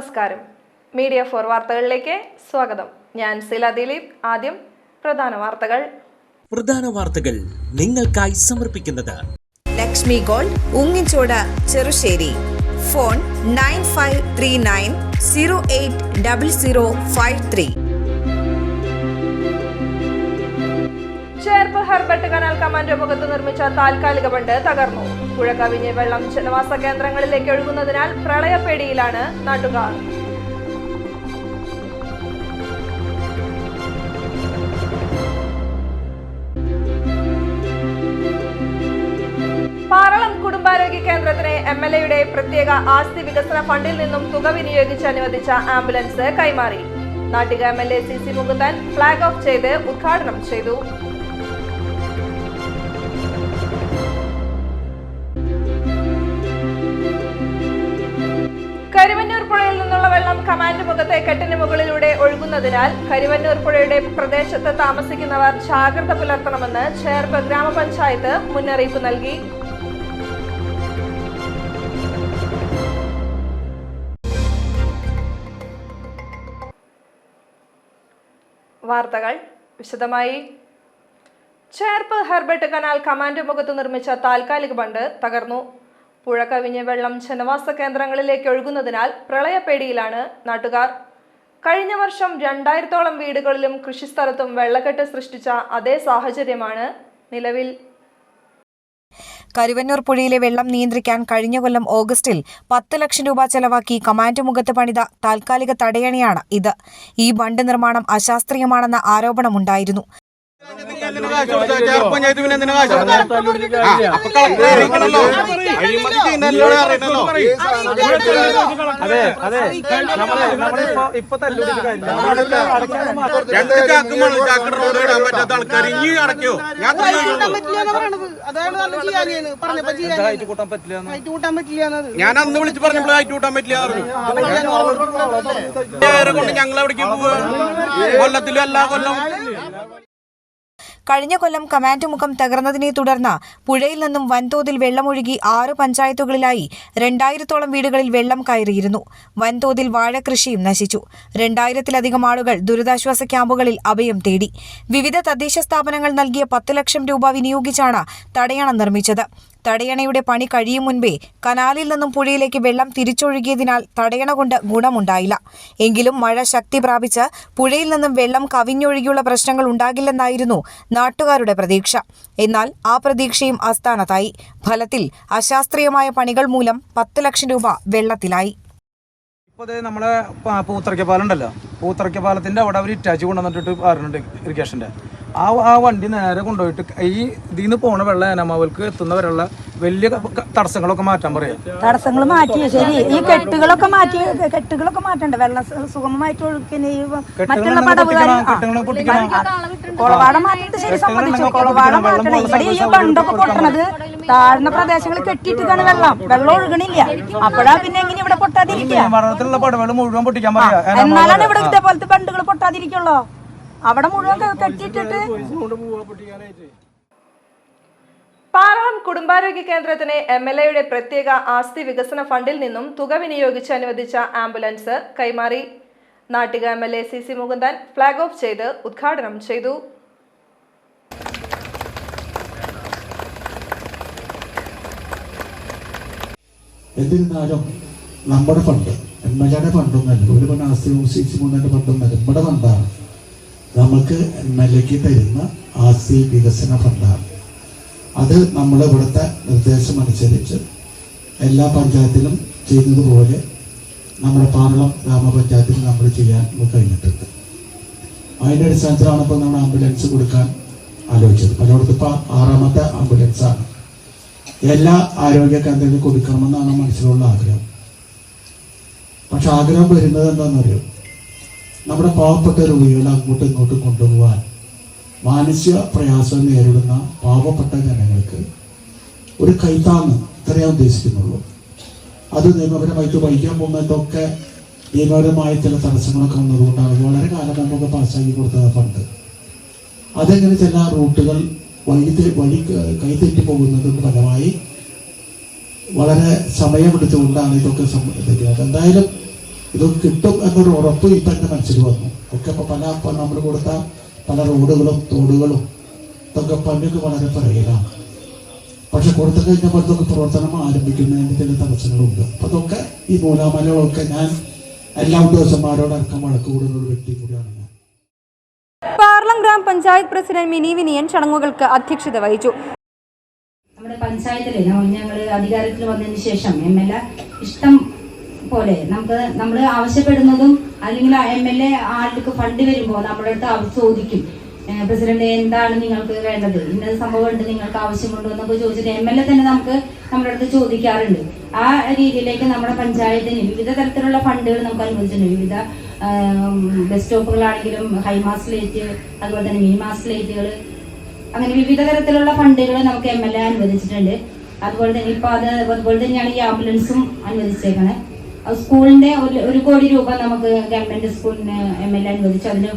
നമസ്കാരം. മീഡിയ 4 വാർത്തകളിലേക്ക് സ്വാഗതം. ഞാൻ സില ദിലീപ്. ആദ്യം പ്രധാന വാർത്തകൾ നിങ്ങൾക്കായി സമർപ്പിക്കുന്നത് Lakshmi gold, ഉങ്ങിച്ചോട്, Cherussery. Phone 9539080053. Cherpu Herbert canal കമാൻഡോ മുഖത്ത് നിർമ്മിച്ച താൽക്കാലിക ബണ്ട് തകർന്നു. പുഴ കവിഞ്ഞ് വെള്ളം ജനവാസ കേന്ദ്രങ്ങളിലേക്ക് ഒഴുകുന്നതിനാൽ പ്രളയപേടിയിലാണ് നാട്ടുകാർ. പാറളം കുടുംബാരോഗ്യ കേന്ദ്രത്തിന് MLAയുടെ പ്രത്യേക ആസ്തി വികസന ഫണ്ടിൽ നിന്നും തുക വിനിയോഗിച്ച് അനുവദിച്ച ആംബുലൻസ് കൈമാറി. Nattika MLA CC Mukundan flag off ചെയ്ത് ഉദ്ഘാടനം ചെയ്തു. കരിവന്നൂർ പുഴയിൽ നിന്നുള്ള വെള്ളം കമാൻഡ് മുഖത്തെ കെട്ടിന് മുകളിലൂടെ ഒഴുകുന്നതിനാൽ കരിവന്നൂർ പുഴയുടെ പ്രദേശത്ത് താമസിക്കുന്നവർ ജാഗ്രത പുലർത്തണമെന്ന് ചേർപ്പ് ഗ്രാമപഞ്ചായത്ത് മുന്നറിയിപ്പ് നൽകി. വാർത്തകൾ വിശദമായി. ചേർപ്പ് ഹെർബർട്ട് കനാൽ കമാൻഡ് മുഖത്ത് നിർമ്മിച്ച താൽക്കാലിക ബണ്ട് തകർന്നു. പുഴ കവിഞ്ഞ് വെള്ളം ജനവാസ കേന്ദ്രങ്ങളിലേക്ക് ഒഴുകുന്നതിനാൽ പ്രളയപേടിയിലാണ് നാട്ടുകാർ. കഴിഞ്ഞ വർഷം 2000-ഓളം വീടുകളിലും കൃഷിസ്ഥലത്തും വെള്ളക്കെട്ട് സൃഷ്ടിച്ച അതേ സാഹചര്യമാണ് നിലവിൽ. കരുവന്നൂർ പുഴയിലെ വെള്ളം നിയന്ത്രിക്കാൻ കഴിഞ്ഞ കൊല്ലം ഓഗസ്റ്റിൽ 10 ലക്ഷം രൂപ ചെലവാക്കി കമാൻഡ് മുഖത്ത് പണിത താൽക്കാലിക തടയണയാണ് ഇത്. ഈ ബണ്ട് നിർമ്മാണം അശാസ്ത്രീയമാണെന്ന ആരോപണമുണ്ടായിരുന്നു. ഞാൻ അന്ന് വിളിച്ച് പറഞ്ഞപ്പോൾ ഹൈറ്റ് കൂട്ടാൻ പറ്റില്ല. ഞങ്ങൾ എവിടേക്ക് പോവുക? കൊല്ലത്തിലും എല്ലാ കൊല്ലം. കഴിഞ്ഞ കൊല്ലം കമാൻഡ് മുഖം തകർന്നതിനെ തുടർന്ന് പുഴയിൽ നിന്നും വൻതോതിൽ വെള്ളമൊഴുകി 6 പഞ്ചായത്തുകളിലായി 2000-ഓളം വീടുകളിൽ വെള്ളം കയറിയിരുന്നു. വൻതോതിൽ വാഴകൃഷിയും നശിച്ചു. 2000-ലധികം ആളുകൾ ദുരിതാശ്വാസ ക്യാമ്പുകളിൽ അഭയം തേടി. വിവിധ തദ്ദേശ സ്ഥാപനങ്ങൾ നൽകിയ 10 ലക്ഷം രൂപ വിനിയോഗിച്ചാണ് തടയണ നിർമ്മിച്ചത്. തടയണയുടെ പണി കഴിയും മുൻപേ കനാലിൽ നിന്നും പുഴയിലേക്ക് വെള്ളം തിരിച്ചൊഴുകിയതിനാൽ തടയണ കൊണ്ട് ഗുണമുണ്ടായില്ല. എങ്കിലും മഴ ശക്തി പ്രാപിച്ച് പുഴയിൽ നിന്നും വെള്ളം കവിഞ്ഞൊഴുകിയുള്ള പ്രശ്നങ്ങൾ ഉണ്ടാകില്ലെന്നായിരുന്നു നാട്ടുകാരുടെ പ്രതീക്ഷ. എന്നാൽ ആ പ്രതീക്ഷയും അസ്ഥാനത്തായി. ഫലത്തിൽ അശാസ്ത്രീയമായ പണികൾ മൂലം 10 ലക്ഷം രൂപ വെള്ളത്തിലായി. ഇപ്പോൾ നമ്മളെ പൂത്തറയ്ക്കപ്പാലം ഉണ്ടല്ലോ, പൂത്തറയ്ക്കപ്പാലത്തിൻ്റെ അവിടെ അവർ ഇറ്റാച്ച് കൊണ്ടുവന്നിട്ട് പറഞ്ഞിട്ടുണ്ട് ഇറിഗേഷൻ്റെ. ആ വണ്ടി നേരെ കൊണ്ടുപോയിട്ട് ഈ ഇതിൽ നിന്ന് പോണ വെള്ളം ഏനാമാവൽക്ക് എത്തുന്നവരുള്ള വലിയ തടസ്സങ്ങളൊക്കെ മാറ്റാൻ പറയാം. തടസ്സങ്ങൾ മാറ്റിയ ശരി, ഈ കെട്ടുകളൊക്കെ മാറ്റണ്ടേ? വെള്ളം സുഗമമായിട്ട് ഒഴുക്കുന്ന മറ്റുള്ള കുളവാട മാറ്റിട്ട് ശരി സംബന്ധിച്ചു. കുളവാട മാറ്റണം. ഇവിടെ ഈ ബണ്ടൊക്കെ പൊട്ടണത് താഴ്ന്ന പ്രദേശങ്ങളിൽ കെട്ടിയിട്ടാണ് വെള്ളം ഒഴുകണില്ല. അപ്പോഴാ പിന്നെ എങ്ങനെ ഇവിടെ പൊട്ടാതിരിക്കുക? മുഴുവൻ പൊട്ടിക്കാൻ പറയാം. എന്നാലാണ് ഇവിടെ ഇതേപോലത്തെ ബണ്ടുകൾ പൊട്ടാതിരിക്കുള്ളൂ. അവിടെ മുഴുവൻ കെട്ടിയിട്ടിട്ട്. പാറളം കുടുംബാരോഗ്യ കേന്ദ്രത്തിന് MLAയുടെ പ്രത്യേക ആസ്തി വികസന ഫണ്ടിൽ നിന്നും തുക വിനിയോഗിച്ച് അനുവദിച്ച ആംബുലൻസ് കൈമാറി. Nattika MLA CC Mukundan flag off ചെയ്ത് ഉദ്ഘാടനം ചെയ്തു. എന്നിരുന്നാലും നമ്മുടെ ഫണ്ട് MLAയുടെ ഫണ്ടൊന്നല്ല, ഒരു ആസ്തി CC മുകുന്ദന്റെ ഫണ്ടൊന്നല്ല, നമ്മുടെ ഫണ്ടാണ്. നമുക്ക് MLAക്ക് തരുന്ന ആസ്തി വികസന ഫണ്ടാണ്. അത് നമ്മൾ ഇവിടുത്തെ നിർദ്ദേശമനുസരിച്ച് എല്ലാ പഞ്ചായത്തിലും ചെയ്യുന്നതുപോലെ നമ്മുടെ പാറളം ഗ്രാമപഞ്ചായത്തിൽ നമ്മൾ ചെയ്യാൻ കഴിഞ്ഞിട്ടുണ്ട്. അതിൻ്റെ അടിസ്ഥാനത്തിലാണ് ഇപ്പോൾ നമ്മൾ ആംബുലൻസ് കൊടുക്കാൻ ആലോചിച്ചത്. പലയിടത്തും ഇപ്പോൾ 6ാമത്തെ ആംബുലൻസാണ്. എല്ലാ ആരോഗ്യ കേന്ദ്രങ്ങളിൽ കൊടുക്കണമെന്നാണ് മനസ്സിലുള്ള ആഗ്രഹം. പക്ഷെ ആഗ്രഹം വരുന്നത് എന്താണെന്നറിയോ? നമ്മുടെ പാവപ്പെട്ട രോഗികളെ അങ്ങോട്ടും ഇങ്ങോട്ടും കൊണ്ടുപോകാൻ മാനസിക പ്രയാസം നേരിടുന്ന പാവപ്പെട്ട ജനങ്ങൾക്ക് ഒരു കൈത്താങ്ങ് ഇത്രയേ ഉദ്ദേശിക്കുന്നുള്ളൂ. അത് നിയമപരമായിട്ട് വൈകാൻ പോകുന്നതൊക്കെ നിയമപരമായ ചില തടസ്സങ്ങളൊക്കെ വന്നതുകൊണ്ടാണ് വളരെ കാലം മുമ്പൊക്കെ പാസ്സാക്കി കൊടുത്ത ഫണ്ട്. അതെങ്ങനെ ചില റൂട്ടുകൾ വഴി കൈതെറ്റി പോകുന്നതിന് ഫലമായി വളരെ സമയമെടുത്തുകൊണ്ടാണ് ഇതൊക്കെ സംഭവിക്കുന്നത്. എന്തായാലും ഇത് കിട്ടും എന്നൊരു ഉറപ്പ് ഇപ്പം എൻ്റെ മനസ്സിൽ വന്നു. ഒക്കെ ഇപ്പോൾ നമ്മൾ കൊടുത്ത പല റോഡുകളും തോടുകളും ഇതൊക്കെ പണിയൊക്കെ വളരെ പിറകിലാണ്. പക്ഷെ കൊടുത്തു കഴിഞ്ഞപ്പോഴത്തൊക്കെ പ്രവർത്തനം ആരംഭിക്കുന്നതിന് ചില തടസ്സങ്ങളുണ്ട്. അപ്പോൾ അതൊക്കെ ഈ നൂലാമലകളൊക്കെ ഞാൻ എല്ലാ ഉദ്യോഗസ്ഥന്മാരോടക്കം വഴക്ക് കൂടുന്ന ഒരു വ്യക്തി കൂടിയാണ് ഞാൻ. പാർലം ഗ്രാമപഞ്ചായത്ത് പ്രസിഡന്റ് മിനി വിനിയൻ ചടങ്ങുകൾക്ക് അധ്യക്ഷത വഹിച്ചു. നമ്മുടെ പഞ്ചായത്തില് ഞങ്ങൾ അധികാരത്തിൽ വന്നതിന് ശേഷം MLA ഇഷ്ടം പോലെ നമ്മൾ ആവശ്യപ്പെടുന്നതും അല്ലെങ്കിൽ MLA ആൾക്ക് ഫണ്ട് വരുമ്പോൾ നമ്മുടെ അടുത്ത് ചോദിക്കും, പ്രസിഡന്റ് എന്താണ് നിങ്ങൾക്ക് വേണ്ടത്, ഇന്നത് സംഭവം ഉണ്ട്, നിങ്ങൾക്ക് ആവശ്യമുണ്ടോ എന്നൊക്കെ ചോദിച്ചിട്ട് MLA തന്നെ നമ്മുടെ അടുത്ത് ചോദിക്കാറുണ്ട്. ആ രീതിയിലേക്ക് നമ്മുടെ പഞ്ചായത്തിന് വിവിധ തരത്തിലുള്ള ഫണ്ടുകൾ നമുക്ക് അനുവദിച്ചിട്ടുണ്ട്. വിവിധ ബസ് സ്റ്റോപ്പുകളാണെങ്കിലും ഹൈമാസ് ലൈറ്റ്, അതുപോലെ തന്നെ മിനിമാസ് ലൈറ്റുകൾ, അങ്ങനെ വിവിധ തരത്തിലുള്ള ഫണ്ടുകൾ നമുക്ക് MLA അനുവദിച്ചിട്ടുണ്ട്. അതുപോലെ തന്നെ ഇപ്പൊ അതുപോലെ തന്നെയാണ് ഈ ആംബുലൻസും അനുവദിച്ചേക്കണേ. സ്കൂളിന്റെ 1 കോടി രൂപ നമുക്ക് ഗവൺമെന്റ് സ്കൂളിന് MLA അനുവദിച്ചു. അതിന്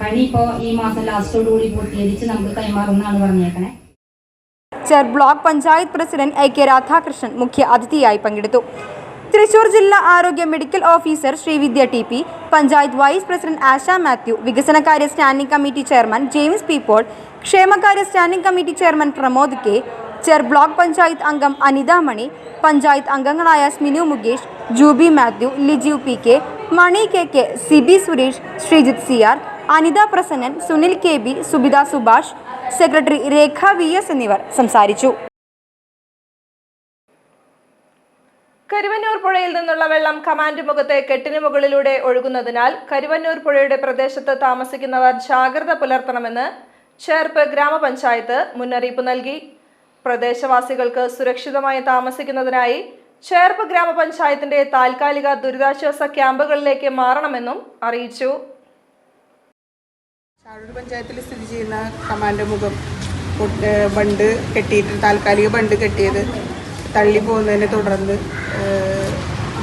പണി ഇപ്പോൾ ഈ മാസം ലാസ്റ്റോടുകൂടി പൂർത്തീകരിച്ച് നമുക്ക് കൈമാറുമെന്നാണ് പറഞ്ഞേക്കണേ. ചെർ block panchayat president AK Radhakrishnan മുഖ്യ അതിഥിയായി പങ്കെടുത്തു. തൃശൂർ ജില്ലാ ആരോഗ്യ medical officer Srividya TP, panchayat vice president Asha Mathew, വികസനകാര്യ standing committee chairman James P. Paul, ക്ഷേമകാര്യ standing committee chairman Pramod K, ചെർ ബ്ലോക്ക് പഞ്ചായത്ത് അംഗം അനിത മണി, പഞ്ചായത്ത് അംഗങ്ങളായ Sminu Mukesh, Jubi Mathew, Lijeev PK, Mani KK, Sibi Suresh, Sreejith CR, Anitha Prasannan, Sunil KB, Subitha Subhash, secretary Rekha VS എന്നിവർ സംസാരിച്ചു. കരുവന്നൂർ പുഴയിൽ നിന്നുള്ള വെള്ളം കമാൻഡ് മുഖത്തെ കെട്ടിന് മുകളിലൂടെ ഒഴുകുന്നതിനാൽ കരുവന്നൂർ പുഴയുടെ പ്രദേശത്ത് താമസിക്കുന്നവർ ജാഗ്രത പുലർത്തണമെന്ന് ചേർപ്പ് ഗ്രാമപഞ്ചായത്ത് മുന്നറിയിപ്പ് നൽകി. പ്രദേശവാസികൾക്ക് സുരക്ഷിതമായി താമസിക്കുന്നതിനായി ചേർപ്പ് ഗ്രാമപഞ്ചായത്തിന്റെ താൽക്കാലിക ദുരിതാശ്വാസ ക്യാമ്പുകളിലേക്ക് മാറണമെന്നും അറിയിച്ചു. ചാഴൂർ പഞ്ചായത്തിൽ സ്ഥിതി ചെയ്യുന്ന കമാൻഡ് മുഖം ബണ്ട് കെട്ടിയിട്ട് താൽക്കാലിക ബണ്ട് കെട്ടിയത് തള്ളി പോകുന്നതിനെ തുടർന്ന്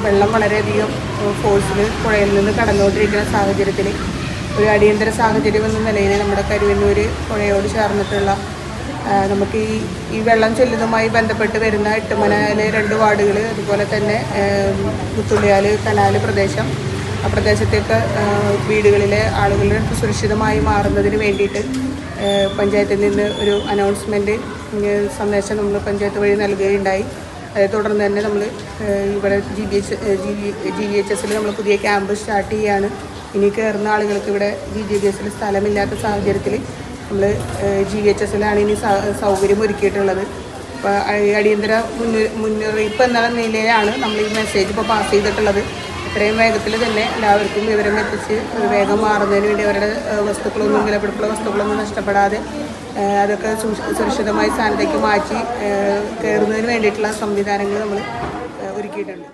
വെള്ളം വളരെയധികം ഫോഴ്സിൽ പുഴയിൽ നിന്ന് കടന്നുകൊണ്ടിരിക്കുന്ന സാഹചര്യത്തിൽ ഒരു അടിയന്തര സാഹചര്യം എന്ന നിലയിൽ നമ്മുടെ കരുവന്നൂർ പുഴയോട് ചേർന്നിട്ടുള്ള നമുക്ക് ഈ വെള്ളം ചെല്ലുന്നതുമായി ബന്ധപ്പെട്ട് വരുന്ന എട്ടുമനാല് 2 വാർഡുകൾ, അതുപോലെ തന്നെ മുത്തുള്ളിയാൽ കനാല് പ്രദേശം, ആ പ്രദേശത്തേക്ക് വീടുകളിലെ ആളുകളുടെ സുരക്ഷിതമായി മാറുന്നതിന് വേണ്ടിയിട്ട് പഞ്ചായത്തിൽ നിന്ന് ഒരു അനൗൺസ്മെൻറ്റ് സന്ദേശം നമ്മൾ പഞ്ചായത്ത് വഴി നൽകുകയുണ്ടായി. അതേ തുടർന്ന് തന്നെ നമ്മൾ ഇവിടെ GVHSൽ നമ്മൾ പുതിയ ക്യാമ്പ് സ്റ്റാർട്ട് ചെയ്യുകയാണ്. ഇനി കയറുന്ന ആളുകൾക്ക് ഇവിടെ GVHSൽ സ്ഥലമില്ലാത്ത സാഹചര്യത്തിൽ നമ്മൾ GVHSലാണ് ഇനി സൗകര്യം ഒരുക്കിയിട്ടുള്ളത്. അപ്പോൾ അടിയന്തര മുന്നറിയിപ്പ് എന്ന നിലയിലാണ് നമ്മൾ ഈ മെസ്സേജ് ഇപ്പോൾ പാസ് ചെയ്തിട്ടുള്ളത്. എത്രയും വേഗത്തിൽ തന്നെ എല്ലാവർക്കും വിവരം എത്തിച്ച് വേഗം മാറുന്നതിന് വേണ്ടി അവരുടെ വസ്തുക്കളൊന്നും, വിലപിടിപ്പുള്ള വസ്തുക്കളൊന്നും നഷ്ടപ്പെടാതെ അതൊക്കെ സുരക്ഷിതമായി സ്ഥാനത്തേക്ക് മാറ്റി കയറുന്നതിന് വേണ്ടിയിട്ടുള്ള സംവിധാനങ്ങൾ നമ്മൾ ഒരുക്കിയിട്ടുണ്ട്.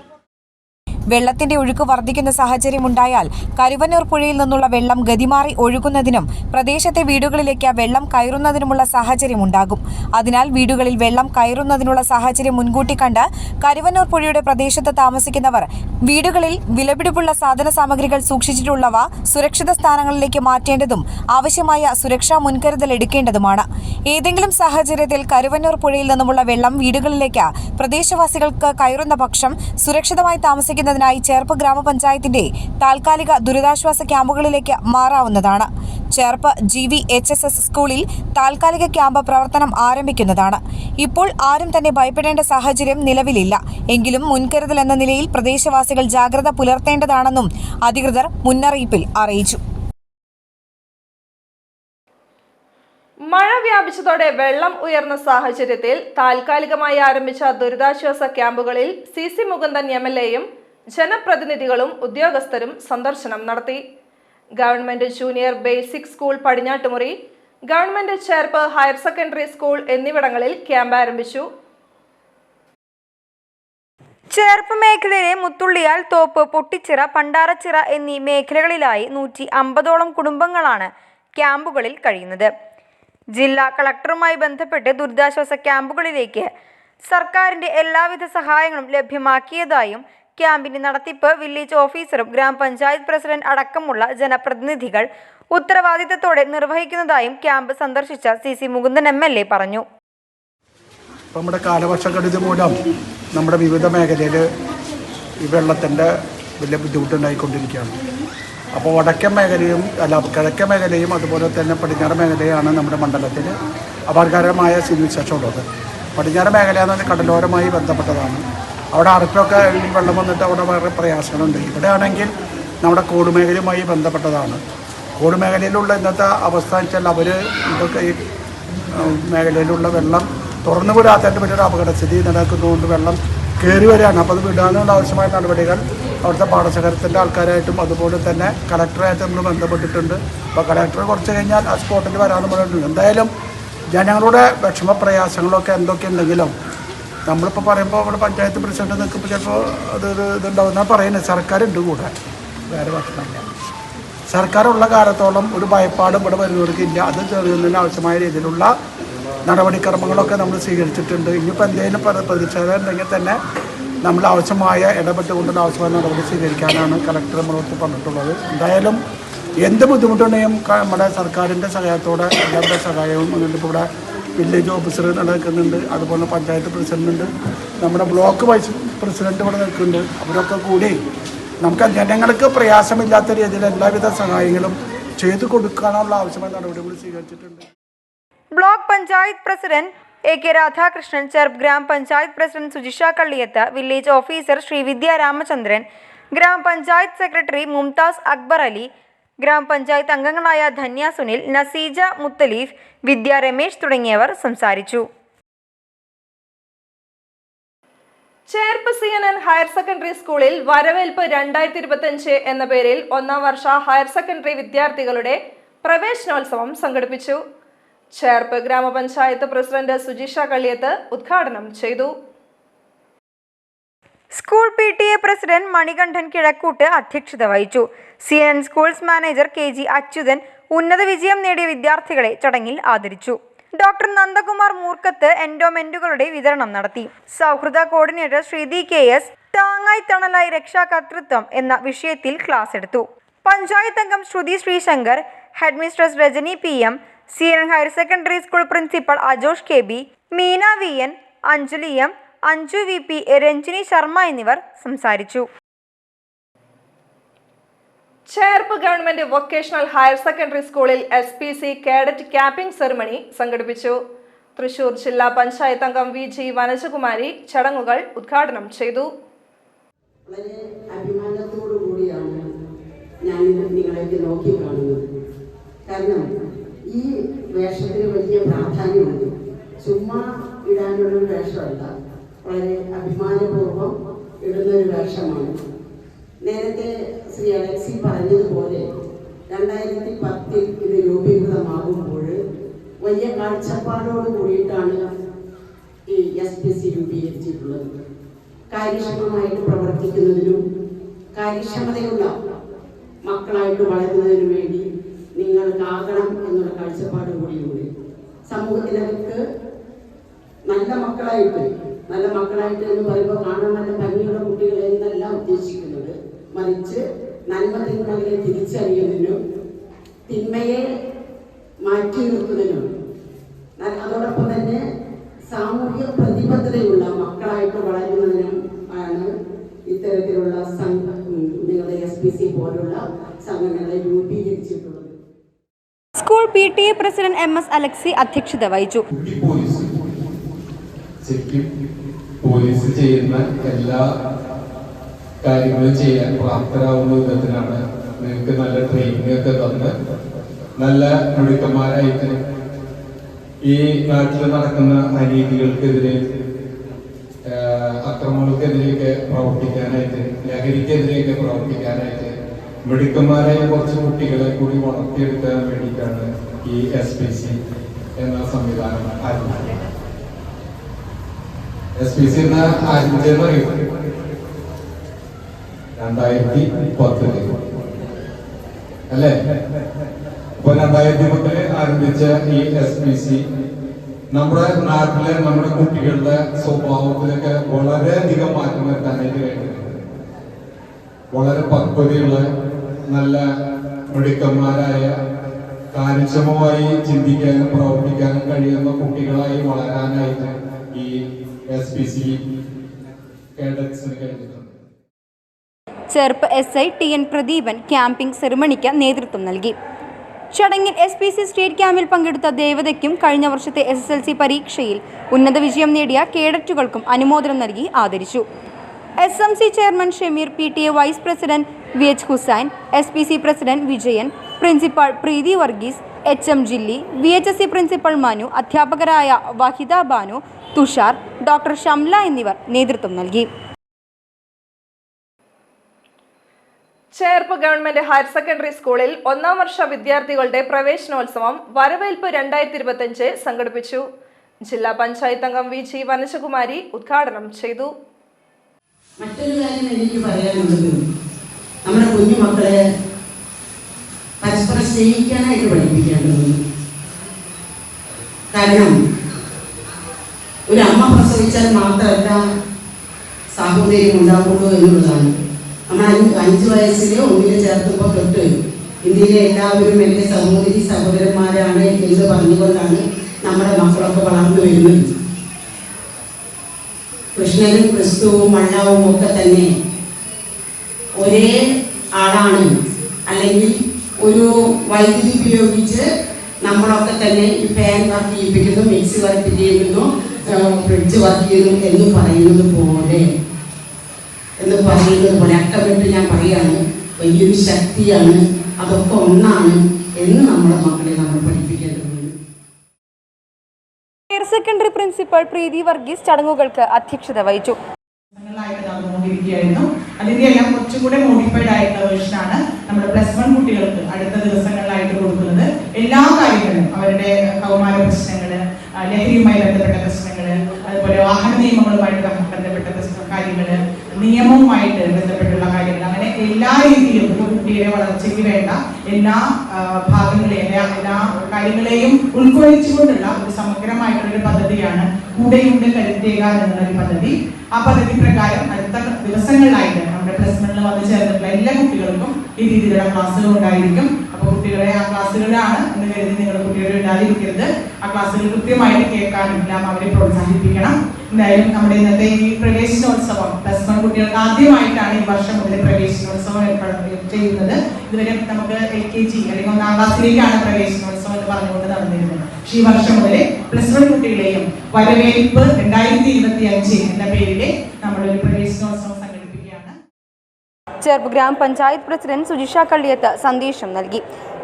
വെള്ളത്തിന്റെ ഒഴുക്ക് വർദ്ധിക്കുന്ന സാഹചര്യമുണ്ടായാൽ കരുവന്നൂർ പുഴയിൽ നിന്നുള്ള വെള്ളം ഗതിമാറി ഒഴുകുന്നതിനും പ്രദേശത്തെ വീടുകളിലേക്ക് വെള്ളം കയറുന്നതിനുമുള്ള സാഹചര്യമുണ്ടാകും. അതിനാൽ വീടുകളിൽ വെള്ളം കയറുന്നതിനുള്ള സാഹചര്യം മുൻകൂട്ടി കണ്ട് കരുവന്നൂർ പുഴയുടെ പ്രദേശത്ത് താമസിക്കുന്നവർ വീടുകളിൽ വിലപിടിപ്പുള്ള സാധന സാമഗ്രികൾ സൂക്ഷിച്ചിട്ടുള്ളവ സുരക്ഷിത സ്ഥാനങ്ങളിലേക്ക് മാറ്റേണ്ടതും ആവശ്യമായ സുരക്ഷാ മുൻകരുതൽ എടുക്കേണ്ടതുമാണ്. ഏതെങ്കിലും സാഹചര്യത്തിൽ കരുവന്നൂർ പുഴയിൽ നിന്നുമുള്ള വെള്ളം വീടുകളിലേക്ക് പ്രദേശവാസികൾക്ക് കയറുന്ന പക്ഷം സുരക്ഷിതമായി താമസിക്കുന്ന ചേർപ്പ് ഗ്രാമപഞ്ചായത്തിന്റെ താൽക്കാലിക ദുരിതാശ്വാസ ക്യാമ്പുകളിലേക്ക് മാറാവുന്നതാണ്. ചേർപ്പ് GVHSS സ്കൂളിൽ താൽക്കാലിക ക്യാമ്പ് പ്രവർത്തനം ആരംഭിക്കുന്നതാണ്. ഇപ്പോൾ ആരും തന്നെ ഭയപ്പെടേണ്ട സാഹചര്യം നിലവിലില്ല. എങ്കിലും മുൻകരുതൽ എന്ന നിലയിൽ പ്രദേശവാസികൾ ജാഗ്രത പുലർത്തേണ്ടതാണെന്നും അധികൃതർ മുന്നറിയിപ്പിൽ അറിയിച്ചു. മഴ വ്യാപിച്ചതോടെ വെള്ളം ഉയർന്ന സാഹചര്യത്തിൽ താൽക്കാലികമായി ആരംഭിച്ച ദുരിതാശ്വാസ ക്യാമ്പുകളിൽ CC മുകുന്ദൻ MLAയും ജനപ്രതിനിധികളും ഉദ്യോഗസ്ഥരും സന്ദർശനം നടത്തി. Government junior basic school Padinjattumuri, government Cherpu higher secondary school എന്നിവിടങ്ങളിൽ ക്യാമ്പ് ആരംഭിച്ചു. ചേർപ്പ് മേഖലയിലെ മുത്തുള്ളിയാൽ, തോപ്പ്, പൊട്ടിച്ചിറ, പണ്ടാരച്ചിറ എന്നീ മേഖലകളിലായി 150ഓളം കുടുംബങ്ങളാണ് ക്യാമ്പുകളിൽ കഴിയുന്നത്. ജില്ലാ കളക്ടറുമായി ബന്ധപ്പെട്ട് ദുരിതാശ്വാസ ക്യാമ്പുകളിലേക്ക് സർക്കാരിന്റെ എല്ലാവിധ സഹായങ്ങളും ലഭ്യമാക്കിയതായും ക്യാമ്പിന്റെ നടത്തിപ്പ് വില്ലേജ് ഓഫീസറും ഗ്രാമപഞ്ചായത്ത് പ്രസിഡന്റ് അടക്കമുള്ള ജനപ്രതിനിധികൾ ഉത്തരവാദിത്തത്തോടെ നിർവഹിക്കുന്നതായും ക്യാമ്പ് സന്ദർശിച്ച CC മുകുന്ദൻ MLA പറഞ്ഞു. നമ്മുടെ കാലവർഷക്കെടുതി മൂലം നമ്മുടെ വിവിധ മേഖലയിൽ ഈ വെള്ളത്തിൻ്റെ വലിയ ബുദ്ധിമുട്ടുണ്ടായിക്കൊണ്ടിരിക്കുകയാണ്. അപ്പോൾ വടക്കൻ മേഖലയും കിഴക്കൻ മേഖലയും അതുപോലെ തന്നെ പടിഞ്ഞാറ് മേഖലയാണ് നമ്മുടെ മണ്ഡലത്തിൽ അപകടകരമായ സ്ഥിതിവിശേഷമുള്ളത്. പടിഞ്ഞാറ് മേഖല എന്ന് പറഞ്ഞാൽ കടലോരമായി ബന്ധപ്പെട്ടതാണ്. അവിടെ അറുപ്പൊക്കെ വെള്ളം വന്നിട്ട് അവിടെ വേറെ പ്രയാസങ്ങളുണ്ട്. ഇവിടെ ആണെങ്കിൽ നമ്മുടെ കോട് മേഖലയുമായി ബന്ധപ്പെട്ടതാണ്. കോട് മേഖലയിലുള്ള ഇന്നത്തെ അവസ്ഥ വെച്ചാൽ അവർ ഇതൊക്കെ ഈ മേഖലയിലുള്ള വെള്ളം തുറന്നു വിടാത്തതായിട്ട് വലിയൊരു അപകടസ്ഥിതി നിലനിൽക്കുന്നതുകൊണ്ട് വെള്ളം കയറി വരികയാണ്. അപ്പോൾ അത് വിടാനുള്ള ആവശ്യമായ നടപടികൾ അവിടുത്തെ പാടശേഖരത്തിൻ്റെ ആൾക്കാരായിട്ടും അതുപോലെ തന്നെ കളക്ടറായിട്ട് നമ്മൾ ബന്ധപ്പെട്ടിട്ടുണ്ട്. അപ്പോൾ കളക്ടർ കുറച്ച് കഴിഞ്ഞാൽ ആ സ്പോട്ടിൽ വരാമെന്ന് പറഞ്ഞിട്ടുണ്ട്. എന്തായാലും ജനങ്ങളുടെ വിഷമപ്രയാസങ്ങളൊക്കെ എന്തൊക്കെ ഉണ്ടെങ്കിലും നമ്മളിപ്പോൾ പറയുമ്പോൾ നമ്മുടെ പഞ്ചായത്ത് പ്രസിഡന്റ് നിൽക്കുമ്പോൾ ചിലപ്പോൾ ഇതുണ്ടാവുമെന്നാണ് പറയുന്നത്. സർക്കാരുണ്ട് കൂടെ, വേറെ പ്രശ്നമില്ല. സർക്കാരുള്ള കാലത്തോളം ഒരു ഭയപ്പാടും ഇവിടെ വരുന്നവർക്കില്ല. അത് ചെറിയുന്നതിന് ആവശ്യമായ രീതിയിലുള്ള നടപടിക്രമങ്ങളൊക്കെ നമ്മൾ സ്വീകരിച്ചിട്ടുണ്ട്. ഇനിയിപ്പോൾ എന്തെങ്കിലും പ്രതിഷേധം ഉണ്ടെങ്കിൽ തന്നെ നമ്മൾ ആവശ്യമായ ഇടപെട്ടുകൊണ്ടുള്ള ആവശ്യമായ നടപടി സ്വീകരിക്കാനാണ് കളക്ടർ നമ്മളോട് പറഞ്ഞിട്ടുള്ളത്. എന്തായാലും എന്ത് ബുദ്ധിമുട്ടുണ്ടെങ്കിലും നമ്മുടെ സർക്കാരിൻ്റെ സഹായത്തോടെ എല്ലാവരുടെ സഹായവും അതുകൊണ്ട് ഇപ്പോൾ ഇവിടെ വില്ലേജ് ഓഫീസർ നിലനിൽക്കുന്നുണ്ട്, അതുപോലെ പഞ്ചായത്ത് പ്രസിഡന്റ്, നമ്മുടെ ബ്ലോക്ക് വൈസ് പ്രസിഡന്റ് ഇവിടെ നിൽക്കുന്നുണ്ട്. അവരൊക്കെ കൂടി നമുക്ക് ജനങ്ങൾക്ക് പ്രയാസമില്ലാത്ത രീതിയിൽ എല്ലാവിധ സഹായങ്ങളും ചെയ്തു കൊടുക്കാനുള്ള ആവശ്യമായ നടപടികൾ സ്വീകരിച്ചിട്ടുണ്ട്. Block panchayat president AK Radhakrishnan, Cherpu ഗ്രാമപഞ്ചായത്ത് president Sujisha Kalliyath, village officer Srividya Ramachandran, ഗ്രാമപഞ്ചായത്ത് സെക്രട്ടറി മുംതാസ് അക്ബർ അലി, ഗ്രാമപഞ്ചായത്ത് അംഗങ്ങളായ ധന്യ സുനിൽ, നസീജ മുത്തലീഫ്, വിദ്യ രമേശ് തുടങ്ങിയവർ സംസാരിച്ചു. ചേർപ്പ് CNN ഹയർ സെക്കൻഡറി സ്കൂളിൽ വരവേൽപ്പ് 2025 എന്ന പേരിൽ 1ാം വർഷ ഹയർ സെക്കൻഡറി വിദ്യാർത്ഥികളുടെ പ്രവേശനോത്സവം സംഘടിപ്പിച്ചു. ചേർപ്പ് ഗ്രാമപഞ്ചായത്ത് പ്രസിഡന്റ് സുജിഷ കള്ളിയത്ത് ഉദ്ഘാടനം ചെയ്തു. School PTA president Manikandan Kizhakkoot അധ്യക്ഷത വഹിച്ചു. CNN schools manager KG Achuthan ഉന്നത വിജയം നേടിയ വിദ്യാർത്ഥികളെ ചടങ്ങിൽ ആദരിച്ചു. ഡോക്ടർ നന്ദകുമാർ മൂർക്കത്ത് എൻഡോമെന്റുകളുടെ വിതരണം നടത്തി. സൗഹൃദ കോർഡിനേറ്റർ ശ്രീതി KS താങ്ങായി തണലായി രക്ഷാകർതൃത്വം എന്ന വിഷയത്തിൽ ക്ലാസ് എടുത്തു. പഞ്ചായത്ത് അംഗം Sruthi Sreesankar, head mistress Rajani PM, CNN higher secondary school principal Ajosh KB, Meena VN, Anjali M, Anju VP, Ranjini Sharma എന്നിവർ സംസാരിച്ചു. Cherpu government vocational higher secondary സ്കൂളിൽ SPC കേഡറ്റ് ക്യാമ്പിംഗ് സെറിമണി സംഘടിപ്പിച്ചു. തൃശൂർ ജില്ലാ പഞ്ചായത്ത് അംഗം VG വനജകുമാരി ചടങ്ങുകൾ ഉദ്ഘാടനം ചെയ്തു. വളരെ അഭിമാനത്തോടു കൂടിയാണ് ഞാൻ നിങ്ങളേക്ക് നോക്കി കാണുന്നത്. കാരണം ഈ വേഷത്തിന് വലിയ പ്രാധാന്യമുണ്ട്. ചുമ്മാ ഇടാനുള്ളൊരു വേഷമല്ല, വളരെ അഭിമാനപൂർവ്വം ഇടുന്നൊരു വേഷമാണ്. നേരത്തെ ശ്രീ അലക്സി പറഞ്ഞതുപോലെ 2010 ഇത് രൂപീകൃതമാകുമ്പോൾ വലിയ കാഴ്ചപ്പാടോട് കൂടിയിട്ടാണ് ഈ SPC രൂപീകരിച്ചിട്ടുള്ളത്. കാര്യക്ഷമമായിട്ട് പ്രവർത്തിക്കുന്നതിനും കാര്യക്ഷമതയുള്ള മക്കളായിട്ട് വളരുന്നതിനു വേണ്ടി നിങ്ങൾക്കാകണം എന്നുള്ള കാഴ്ചപ്പാട് കൂടിയുണ്ട്. സമൂഹത്തിനകത്ത് നല്ല മക്കളായിട്ട് എന്ന് പറയുമ്പോൾ കാണാൻ നല്ല ഭംഗിയുള്ള കുട്ടികളെ എന്നല്ല ഉദ്ദേശിക്കുന്നത്. മറിച്ച് നന്മ തിന്മകളെ തിരിച്ചറിയുന്നതിനും തിന്മയെ മാറ്റി നിർത്തുന്നതിനും അതോടൊപ്പം തന്നെ സാമൂഹിക പ്രതിബദ്ധതയുള്ള മക്കളായിട്ട് വളരുന്നതിനും ആണ് ഇത്തരത്തിലുള്ള നിങ്ങളുടെ SPC പോലുള്ള സംഘടനകളെ രൂപീകരിച്ചിട്ടുള്ളത്. School PTA president MS Alexy അധ്യക്ഷത വഹിച്ചു. പോലീസ് ചെയ്യുന്ന എല്ലാ കാര്യങ്ങളും ചെയ്യാൻ പ്രാപ്തരാകുന്ന വിധത്തിലാണ് നിങ്ങൾക്ക് നല്ല ട്രെയിനിങ് ഒക്കെ തന്ന് നല്ല മിടുക്കന്മാരായിട്ട് ഈ നാട്ടിൽ നടക്കുന്ന അനീതികൾക്കെതിരെ, അക്രമങ്ങൾക്കെതിരെയൊക്കെ പ്രവർത്തിക്കാനായിട്ട്, ലഹരിക്കെതിരെയൊക്കെ പ്രവർത്തിക്കാനായിട്ട് മിടുക്കന്മാരായ കുറച്ച് കുട്ടികളെ കൂടി വളർത്തിയെടുക്കാൻ വേണ്ടിയിട്ടാണ് ഈ SPC എന്ന സംവിധാനം ആരംഭിച്ചത്. SPC എന്ന ആരംഭിച്ചതെന്ന് പറയുന്നത് 2010 അല്ലേ? അപ്പൊ 2010 ആരംഭിച്ച ഈ SPC നമ്മുടെ നാട്ടിലെ നമ്മുടെ കുട്ടികളുടെ സ്വഭാവത്തിലൊക്കെ വളരെയധികം മാറ്റം വരുത്താനായിട്ട് കഴിഞ്ഞിട്ടുണ്ട്. വളരെ പക്വതയുള്ള നല്ല മിടുക്കന്മാരായ കാര്യക്ഷമമായി ചിന്തിക്കാനും പ്രവർത്തിക്കാനും കഴിയുന്ന കുട്ടികളായി വളരാനായിട്ട് ഈ SPC കേഡറ്റ്സിന് കഴിഞ്ഞിട്ടുണ്ട്. Cherpu SI TN Pradeepan camping സെറിമണിക്ക് നേതൃത്വം നൽകി. ചടങ്ങിൽ SPC സ്റ്റേറ്റ് ക്യാമ്പിൽ പങ്കെടുത്ത ദേവതയ്ക്കും കഴിഞ്ഞ വർഷത്തെ SSLC പരീക്ഷയിൽ ഉന്നത വിജയം നേടിയ കേഡറ്റുകൾക്കും അനുമോദനം നൽകി ആദരിച്ചു. SMC chairman Shameer, PTA vice president VH Hussain, SPC president Vijayan, principal Preethi Varghese, HM Jilly, VHSC principal Manu, അധ്യാപകരായ വഹിദ ബാനു, തുഷാർ, ഡോക്ടർ ഷംല എന്നിവർ നേതൃത്വം നൽകി. ചേർപ്പ് ഗവൺമെന്റ് ഹയർ സെക്കൻഡറി സ്കൂളിൽ 1ാം വർഷ വിദ്യാർത്ഥികളുടെ പ്രവേശനോത്സവം വരവേൽപ്പ് 2025 സംഘടിപ്പിച്ചു. ജില്ലാ പഞ്ചായത്ത് അംഗം VG വനജകുമാരി ഉദ്ഘാടനം ചെയ്തു. മറ്റൊരു കാര്യം എനിക്ക് പറയാനുള്ളത്, നമ്മുടെ കുഞ്ഞുമക്കളെ പരസ്പരം സ്നേഹിക്കാനായിട്ട് പഠിപ്പിക്കേണ്ടതുണ്ട്. കാരണം ഒരു അമ്മ പ്രസവിച്ചാൽ മാത്രമല്ല സാഹോദര്യം ഉണ്ടാകുള്ളൂ എന്നുള്ളതാണ്. നമ്മൾ 5 വയസ്സിലെ 1 ചേർത്തപ്പോൾ തൊട്ട് ഇന്ത്യയിലെ എല്ലാവരും എൻ്റെ സഹോദരി സഹോദരന്മാരാണ് എന്ന് പറഞ്ഞുകൊണ്ടാണ് നമ്മുടെ മക്കളൊക്കെ വളർന്നു വരുന്നത്. കൃഷ്ണനും ക്രിസ്തുവും വള്ളവും ഒക്കെ തന്നെ ഒരേ ആളാണ്. അല്ലെങ്കിൽ ഒരു വൈദ്യുതി ഉപയോഗിച്ച് നമ്മളൊക്കെ തന്നെ ഈ ഫാൻ വർക്ക് ചെയ്യിപ്പിക്കുന്നു, മിക്സി വർക്ക് ചെയ്യുന്നു, ഫ്രിഡ്ജ് വർക്ക് ചെയ്യുന്നു എന്ന് പറയുന്നത് പോലെ അക്കമിട്ട് ഞാൻ പറയാണ്, വലിയൊരു ശക്തിയാണ്, അതൊക്കെ ഒന്നാണ് എന്ന് നമ്മുടെ മക്കളെ നമ്മൾ പഠിപ്പിക്കേണ്ടതുണ്ട്. Higher secondary principal Preethi Varghese ചടങ്ങുകൾക്ക് അധ്യക്ഷത വഹിച്ചു. അതിന്റെ എല്ലാം കുറച്ചും കൂടെ മോഡിഫൈഡ് ആയിട്ടുള്ള വേർഷനാണ് നമ്മുടെ +1 കുട്ടികൾക്ക് അടുത്ത ദിവസങ്ങളിലായിട്ട് കൊടുക്കുന്നത്. എല്ലാ കാര്യങ്ങളും അവരുടെ കൗമാര പ്രശ്നങ്ങള്, ലഹരിയുമായി ബന്ധപ്പെട്ട പ്രശ്നങ്ങള്, അതുപോലെ വാഹന നിയമങ്ങളുമായിട്ട് ബന്ധപ്പെട്ട കാര്യങ്ങള്, നിയമവുമായിട്ട് ബന്ധപ്പെട്ടുള്ള കാര്യങ്ങൾ, അങ്ങനെ എല്ലാ രീതിയിലും ഒരു കുട്ടിയുടെ വളർച്ചയ്ക്ക് വേണ്ട എല്ലാ ഭാഗങ്ങളെയും എല്ലാ കാര്യങ്ങളെയും ഉൾക്കൊള്ളിച്ചുകൊണ്ടുള്ള ഒരു സമഗ്രമായിട്ടുള്ള ഒരു പദ്ധതിയാണ് കൂടെയുണ്ട് കരുത്തേക എന്നുള്ളൊരു പദ്ധതി. ആ പദ്ധതി പ്രകാരം അടുത്ത ദിവസങ്ങളിലായിട്ട് നമ്മുടെ +1 വന്നു ചേർന്നിട്ടുള്ള എല്ലാ കുട്ടികൾക്കും ഈ രീതിയിലുള്ള ക്ലാസ്സുകൾ ഉണ്ടായിരിക്കും. അപ്പോൾ കുട്ടികളെ ആ ക്ലാസ്സുകളാണ് എന്ന് കരുതി നിങ്ങൾ കുട്ടികളെ ഇടാതിരിക്കരുത്. ആ ക്ലാസ്സുകൾ കൃത്യമായിട്ട് കേൾക്കാനും എല്ലാം അവരെ പ്രോത്സാഹിപ്പിക്കണം. എന്തായാലും നമ്മുടെ ഇന്നത്തെ ഈ പ്രവേശനോത്സവം +1 കുട്ടികൾക്ക് ആദ്യമായിട്ടാണ് ഈ വർഷം മുതൽ പ്രവേശനോത്സവം ചെയ്യുന്നത്. ഇതുവരെ നമുക്ക് LKG അല്ലെങ്കിൽ 1ാം ക്ലാസ്സിലേക്കാണ് പ്രവേശനോത്സവം എന്ന് പറഞ്ഞുകൊണ്ട് നടന്നിരുന്നത്. ഈ വർഷം മുതൽ +1 കുട്ടികളെയും വരവേൽപ്പ് 2025 എന്ന പേരിൽ നമ്മളൊരു പ്രവേശനോത്സവം സംഘടിപ്പിക്കുകയാണ്. ചേർപ്പ് ഗ്രാമപഞ്ചായത്ത് പ്രസിഡന്റ് സുജിഷ കള്ളിയത്ത് സന്ദേശം നൽകി.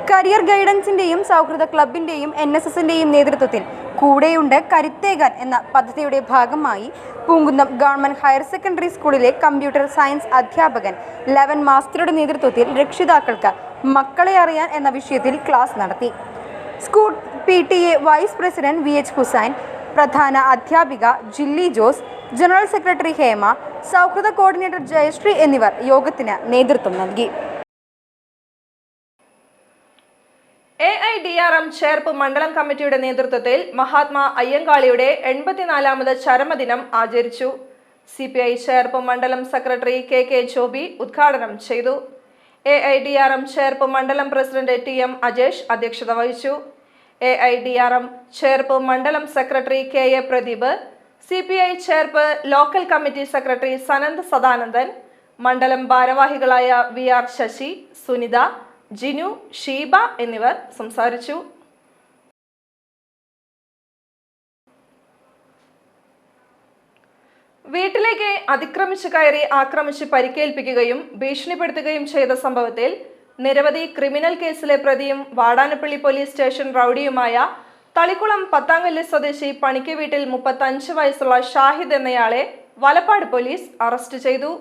കരിയർ ഗൈഡൻസിന്റെയും സൗഹൃദ ക്ലബിന്റെയും NSSന്റെയും നേതൃത്വത്തിൽ കൂടെയുണ്ട് കരുത്തേകാൻ എന്ന പദ്ധതിയുടെ ഭാഗമായി പൂങ്കുന്നം ഗവൺമെന്റ് ഹയർ സെക്കൻഡറി സ്കൂളിലെ കമ്പ്യൂട്ടർ സയൻസ് അധ്യാപകൻ ലെവൻ മാസ്റ്ററുടെ നേതൃത്വത്തിൽ രക്ഷിതാക്കൾക്ക് മക്കളെ അറിയാൻ എന്ന വിഷയത്തിൽ ക്ലാസ് നടത്തി. School PTA vice president VH Hussain, പ്രധാന അധ്യാപിക ജില്ലി ജോസ്, ജനറൽ സെക്രട്ടറി ഹേമ, സൗഹൃദ കോർഡിനേറ്റർ ജയശ്രീ എന്നിവർ യോഗത്തിന് നേതൃത്വം നൽകി. AIDRM ചേർപ്പ് മണ്ഡലം കമ്മിറ്റിയുടെ നേതൃത്വത്തിൽ മഹാത്മാ അയ്യങ്കാളിയുടെ 84ാമത് ചരമദിനം ആചരിച്ചു. CPI ചേർപ്പ് മണ്ഡലം സെക്രട്ടറി KK ജോബി ഉദ്ഘാടനം ചെയ്തു. AIDRM ചേർപ്പ് മണ്ഡലം പ്രസിഡന്റ് TM അജേഷ് അധ്യക്ഷത വഹിച്ചു. AIDRM ചേർപ്പ് മണ്ഡലം secretary KA Pradeep, CPI Cherpu local committee secretary Sanand Sadanandan, മണ്ഡലം ഭാരവാഹികളായ VR ശശി, സുനിത, ജിനു, ഷീബ എന്നിവർ സംസാരിച്ചു. വീട്ടിലേക്ക് അതിക്രമിച്ചു കയറി ആക്രമിച്ച് പരിക്കേൽപ്പിക്കുകയും ഭീഷണിപ്പെടുത്തുകയും ചെയ്ത സംഭവത്തിൽ നിരവധി ക്രിമിനൽ കേസിലെ പ്രതിയും വാടാനപ്പള്ളി പോലീസ് സ്റ്റേഷൻ റൌഡിയുമായ തളിക്കുളം പത്താങ്കല്ല് സ്വദേശി പണിക്ക് വീട്ടിൽ 35 വയസ്സുള്ള ഷാഹിദ് എന്നയാളെ വലപ്പാട് പോലീസ് അറസ്റ്റ് ചെയ്തു.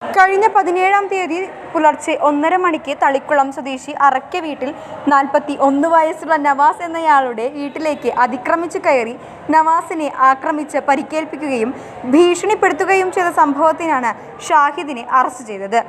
കഴിഞ്ഞ 17-ാം തീയതി പുലർച്ചെ 1:30 മണിക്ക് തളിക്കുളം സ്വദേശി അറയ്ക്ക വീട്ടിൽ 41 വയസ്സുള്ള നവാസ് എന്നയാളുടെ വീട്ടിലേക്ക് അതിക്രമിച്ചു കയറി നവാസിനെ ആക്രമിച്ച് പരിക്കേൽപ്പിക്കുകയും ഭീഷണിപ്പെടുത്തുകയും ചെയ്ത സംഭവത്തിനാണ് ഷാഹിദിനെ അറസ്റ്റ് ചെയ്തത്.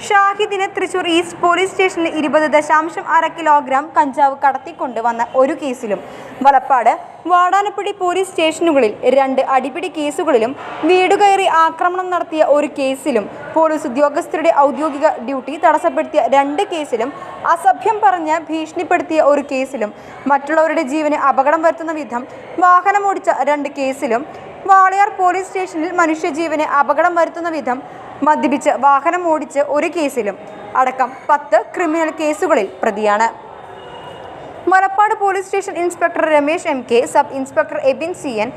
ഷാഹിദിന് തൃശൂർ ഈസ്റ്റ് പോലീസ് സ്റ്റേഷനിൽ 20.6 കിലോഗ്രാം കഞ്ചാവ് കടത്തിക്കൊണ്ടുവന്ന ഒരു കേസിലും വലപ്പാട് വാടാനപ്പള്ളി പോലീസ് സ്റ്റേഷനുകളിൽ 2 അടിപിടി കേസുകളിലും വീടുകയറി ആക്രമണം നടത്തിയ ഒരു കേസിലും പോലീസ് ഉദ്യോഗസ്ഥരുടെ ഔദ്യോഗിക ഡ്യൂട്ടി തടസ്സപ്പെടുത്തിയ 2 കേസിലും അസഭ്യം പറഞ്ഞ് ഭീഷണിപ്പെടുത്തിയ ഒരു കേസിലും മറ്റുള്ളവരുടെ ജീവന് അപകടം വരുത്തുന്ന വിധം വാഹനമോടിച്ച 2 കേസിലും വാളയാർ പോലീസ് സ്റ്റേഷനിൽ മനുഷ്യജീവന് അപകടം വരുത്തുന്ന വിധം മദ്യപിച്ച് വാഹനം ഓടിച്ച് ഒരു കേസിലും അടക്കം 10 ക്രിമിനൽ കേസുകളിൽ പ്രതിയാണ്. Malappad police station inspector Ramesh MK, sub inspector Ebin CN,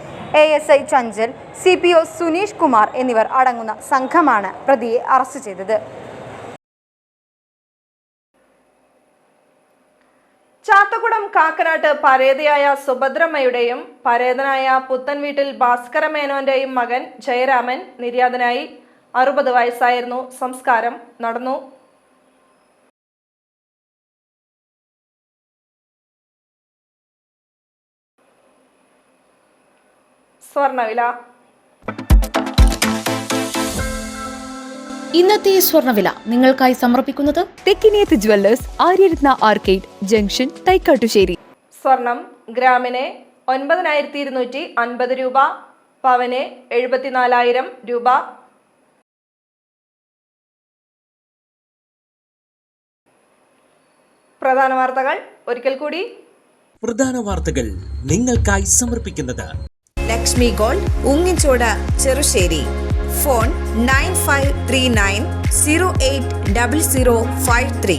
ASI Chanchal, CPO Suneesh Kumar എന്നിവർ അടങ്ങുന്ന സംഘമാണ് പ്രതിയെ അറസ്റ്റ് ചെയ്തത്. ചാത്തകുളം കാക്കനാട്ട് പരേതയായ സുഭദ്രമ്മയുടെയും പരേതനായ പുത്തൻവീട്ടിൽ ഭാസ്കര മേനോന്റെയും മകൻ ജയരാമൻ നിര്യാതനായി. 60 വയസ്സായിരുന്നു. സംസ്കാരം നടന്നു. സ്വർണ്ണവില. ഇന്നത്തെ സ്വർണ്ണവില നിങ്ങൾക്കായി സമർപ്പിക്കുന്നത് Thekkiniyath jewellers, Aryaratna arcade junction, Thaikkattussery. സ്വർണം ഗ്രാമിന് 9250 രൂപ, പവന് 74,000 രൂപ. പ്രധാന വാർത്തകൾ ഒരിക്കൽ കൂടി. പ്രധാന വാർത്തകൾ നിങ്ങൾക്കായി സമർപ്പിക്കുന്നത് Lakshmi gold, ഉങ്ങിച്ചോട്, Cherussery. Phone 9539080053.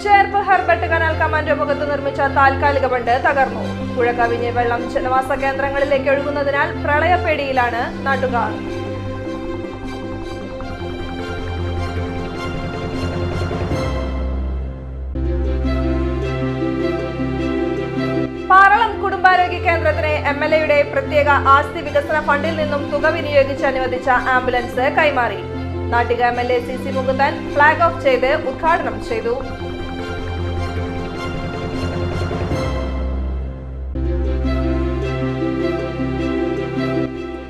Cherpu Herbert canal കമാൻഡോ മുഖത്ത് നിർമ്മിച്ച താൽക്കാലിക ബണ്ട് തകർന്നു. പുഴ കവിഞ്ഞ് വെള്ളം ജനവാസ കേന്ദ്രങ്ങളിലേക്ക് ഒഴുകുന്നതിനാൽ പ്രളയപ്പേടിയിലാണ് നാട്ടുകാർ. പാറളം കുടുംബാരോഗ്യ കേന്ദ്രത്തിന് MLAയുടെ പ്രത്യേക ആസ്തി വികസന ഫണ്ടിൽ നിന്നും തുക വിനിയോഗിച്ച് അനുവദിച്ച ആംബുലൻസ് കൈമാറി. Nattika MLA CC Mukundan flag off ചെയ്ത് ഉദ്ഘാടനം ചെയ്തു.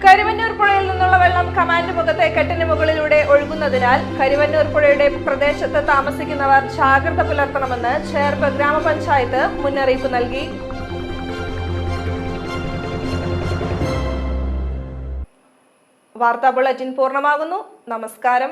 കരുവന്നൂർ പുഴയിൽ നിന്നുള്ള വെള്ളം കമാൻഡ് മുഖത്തെ കെട്ടിന് മുകളിലൂടെ ഒഴുകുന്നതിനാൽ കരുവന്നൂർ പുഴയുടെ പ്രദേശത്ത് താമസിക്കുന്നവർ ജാഗ്രത പുലർത്തണമെന്ന് ചേർപ്പ് ഗ്രാമപഞ്ചായത്ത് മുന്നറിയിപ്പ് നൽകി. വാർത്താ ബുള്ളറ്റിൻ പൂർണ്ണമാകുന്നു. നമസ്കാരം.